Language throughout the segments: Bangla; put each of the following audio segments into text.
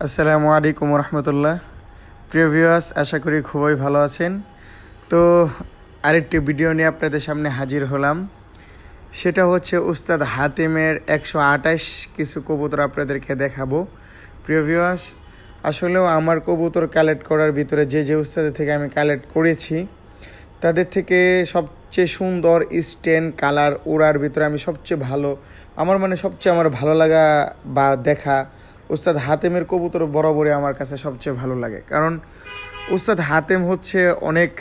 আসসালামু আলাইকুম রহমতুল্লাহ। প্রিয় ভিউয়ার্স, আশা করি খুবই ভালো আছেন। তো আরেকটি ভিডিও নিয়ে আপনাদের সামনে হাজির হলাম। সেটা হচ্ছে উস্তাদ হাতেমের 128 কিছু কবুতর আপনাদেরকে দেখাবো। প্রিয় ভিউয়ার্স, আসলেও আমার কবুতর কালেক্ট করার ভিতরে যে উস্তাদের থেকে আমি কালেক্ট করেছি তাদের থেকে সবচেয়ে সুন্দর স্টেন কালার ওড়ার ভিতরে আমি সবচেয়ে ভালো সবচেয়ে আমার ভালো লাগা বা দেখা উস্তাদ হাতেমের কবুতর বরাবরই আমার কাছে সবচেয়ে ভালো লাগে। কারণ উস্তাদ হাতেম হচ্ছে অনেক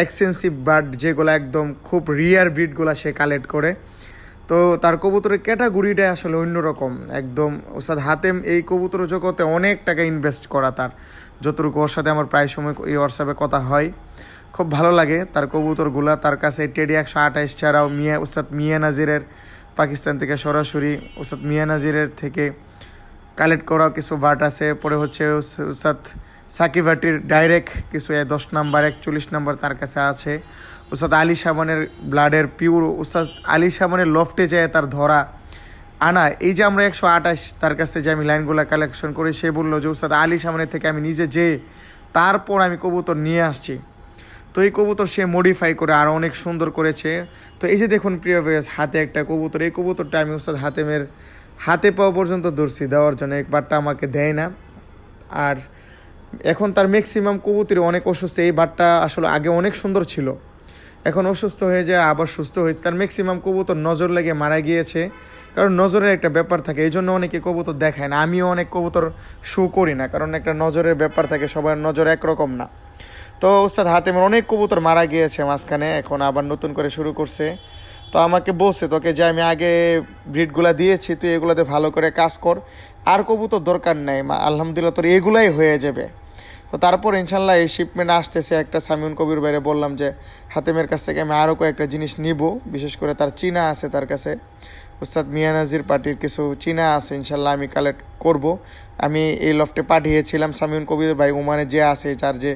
এক্সপেন্সিভ বার্ড, যেগুলো একদম খুব রিয়ার ব্রিডগুলো সে কালেক্ট করে। তো তার কবুতরের ক্যাটাগরিটা আসলে অন্যরকম একদম। উস্তাদ হাতেম এই কবুতর জগতে অনেক টাকা ইনভেস্ট করা তার, যতটুকু ওর সাথে আমার প্রায় সময় এই হোয়াটসঅ্যাপে কথা হয়। খুব ভালো লাগে তার কবুতরগুলা। তার কাছে টেডি 128 ছাড়াও উস্তাদ মিয়া নাজিরের পাকিস্তান থেকে সরাসরি উস্তাদ মিয়া নাজিরের থেকে কালেক্ট করা কিছু বার্ড আছে। পরে হচ্ছে উস্তাদ সাকিব ভাটির ডাইরেক্ট কিছু 10 নাম্বার 41 নাম্বার তার কাছে আছে। উস্তাদ আলী সাবানের ব্লাডের পিওর, উস্তাদ আলী সাবানের লফটে যায় তার ধরা আনা। এই যে আমরা 128 তার কাছে যে আমি লাইনগুলো কালেকশন করি, সে বললো যে উস্তাদ আলী সাবানের থেকে আমি নিজে তারপর আমি কবুতর নিয়ে আসছি। তো এই কবুতর সে মডিফাই করে আরও অনেক সুন্দর করেছে। তো এই যে দেখুন প্রিয় ভিউয়ার্স, হাতে একটা কবুতর, এই কবুতরটা আমি উস্তাদ হাতেমের হাতে পাওয়া পর্যন্ত ধরছি, দেওয়ার জন্য একবারটা আমাকে দেয় না। আর এখন তার ম্যাক্সিমাম কবুতরই অনেক অসুস্থ। এই বারটা আসলে আগে অনেক সুন্দর ছিল, এখন অসুস্থ হয়ে যায় আবার সুস্থ হয়েছে। তার ম্যাক্সিমাম কবুতর নজর লেগে মারা গিয়েছে, কারণ নজরের একটা ব্যাপার থাকে, এই জন্য অনেকে কবুতর দেখায় না। আমিও অনেক কবুতর শো করি না, কারণ একটা নজরের ব্যাপার থাকে, সবার নজর একরকম না। তো উস্তাদ হাতেমের অনেক কবুতর মারা গিয়েছে মাঝখানে, এখন আবার নতুন করে শুরু করছে। তো আমাকে বলছে তোকে যে আমি আগে ব্রিডগুলা দিয়েছি, তুই এগুলোতে ভালো করে কাজ কর, আর কবুতর দরকার নাই, আলহামদুলিল্লাহ তোর এগুলাই হয়ে যাবে। তো তারপর ইনশাল্লাহ এই শিপমেন্ট আসতেছে একটা। সামিউন কবির বাইরে বললাম যে হাতেমের কাছ থেকে আমি আরও কয়েকটা জিনিস নিব, বিশেষ করে তার চীনা আছে তার কাছে, উস্তাদ মিয়া নাজির পার্টির কিছু চীনা আছে, ইনশাল্লাহ আমি কালেক্ট করব। আমি এই লফটে পাঠিয়েছিলাম সামিউন কবির ভাই ওমানে যে আছে, যার যে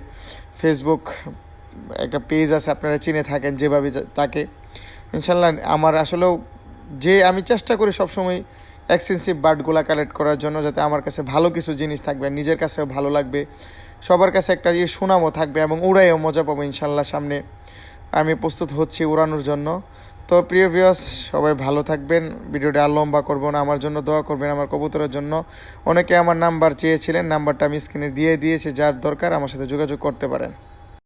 ফেসবুক একটা পেজ আছে, আপনারা চিনে থাকেন যেভাবে তাকে। ইনশাল্লাহ আমার আসলেও আমি চেষ্টা করি সবসময় এক্সপেন্সিভ বার্ডগুলা কালেক্ট করার জন্য, যাতে আমার কাছে ভালো কিছু জিনিস থাকবে, নিজের কাছেও ভালো লাগবে, সবার কাছে একটা সুনামও থাকবে এবং উড়াইও মজা পাবো। ইনশাল্লাহ সামনে আমি প্রস্তুত হচ্ছি উড়ানোর জন্য। তো প্রিয় ভিউয়ার্স, সবাই ভালো থাকবেন। ভিডিওটা আর লম্বা করবো না, আমার জন্য দোয়া করবেন, আমার কবুতরের জন্য। অনেকে আমার নাম্বার চেয়েছিলেন, নাম্বারটা আমি স্ক্রিনে দিয়ে দিয়েছি, যার দরকার আমার সাথে যোগাযোগ করতে পারেন।